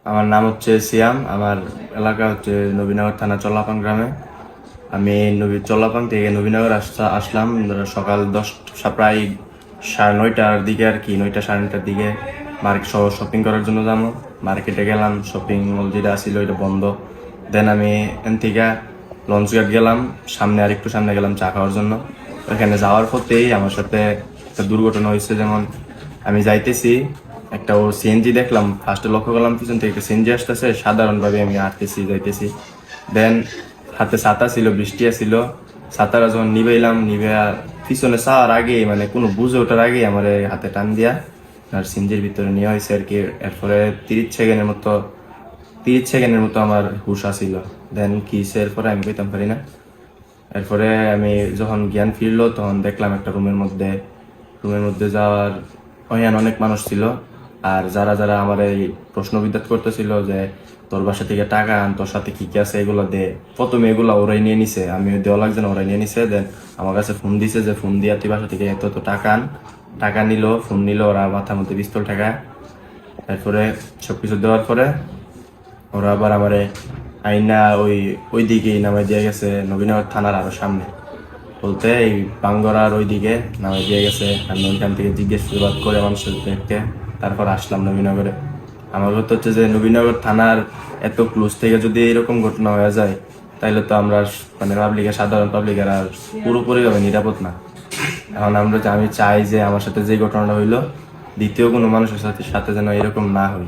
আমার নাম হচ্ছে সিয়াম। আমার এলাকা হচ্ছে নবীনগর থানা চল্লাপাং গ্রামে। আমি চল্লাপাং থেকে নবীনগর আসলাম সকাল প্রায় 9:30টার দিকে আর কি, 9টা 9:30টার দিকে মার্কেট শপিং করার জন্য যাবো। মার্কেটে গেলাম, শপিং মল যেটা ছিল ওইটা বন্ধ। দেন আমি এখান থেকে লঞ্চঘাট গেলাম, সামনে আর একটু সামনে গেলাম চা খাওয়ার জন্য। ওইখানে যাওয়ার পথেই আমার সাথে একটা দুর্ঘটনা হয়েছে। যেমন আমি যাইতেছি, একটা ও সিএনজি দেখলাম, ফার্স্টে লক্ষ্য করলাম পিছন থেকে একটা সিএনজি আসতেছে। সাধারণভাবে আমি হাঁটতেছি যাইতেছি, দেন হাতে ছাতা ছিল, বৃষ্টি ছিল। ছাতাটা যখন নিবে পিছনে চাওয়ার আগে মানে কোনো বুঝে ওঠার আগে আমার এই হাতে টান দিয়া আর সিএনজির ভিতরে নেওয়া হয়েছে আর কি। এরপরে 30 সেকেন্ডের মতো আমার হুশ আসিল। দেন কি এরপরে আমি কইতাম পারি না। এরপরে আমি যখন জ্ঞান ফিরলো তখন দেখলাম একটা রুমের মধ্যে যাওয়ার ওখানে অনেক মানুষ ছিল। আর যারা যারা আমার এই প্রশ্নবিদ্যাত করতেছিল যে তোর বাসা থেকে টাকা আন, তোর সাথে কি কি আছে এগুলো দে, প্রথমে এগুলো ওরাই নিয়ে নিছে, আমি দেওয়া লাগছে না, ওরাই নিয়ে নিছে। দেন আমার কাছে ফোন দিছে যে ফোন দিয়া তুই বাসা থেকে এত তো টাকা আন। টাকা নিল, ফোন নিল, ওরা মাথার মধ্যে পিস্তল টাকা। তারপরে সবকিছু দেওয়ার পরে ওরা আবার আমারে আইনা ওই দিকেই নামাই দিয়ে গেছে, নবীনগর থানার আরো সামনে বলতে এই বাঙ্গরার ওই দিকে নামাই দিয়ে গেছে। আমি ওইখান থেকে জিজ্ঞাসাবাদ করে মানুষের দেখতে তারপর আসলাম নবীনগরে। আমার কথা হচ্ছে যে নবীনগর থানার এত ক্লোজ থেকে যদি এরকম ঘটনা হয়ে যায় তাহলে তো আমরা মানে সাধারণ পাবলিকের আর পুরোপুরিভাবে নিরাপদ না। এখন আমি চাই যে আমার সাথে যে ঘটনাটা হইলো দ্বিতীয় কোনো মানুষের সাথে সাথে যেন এরকম না হয়।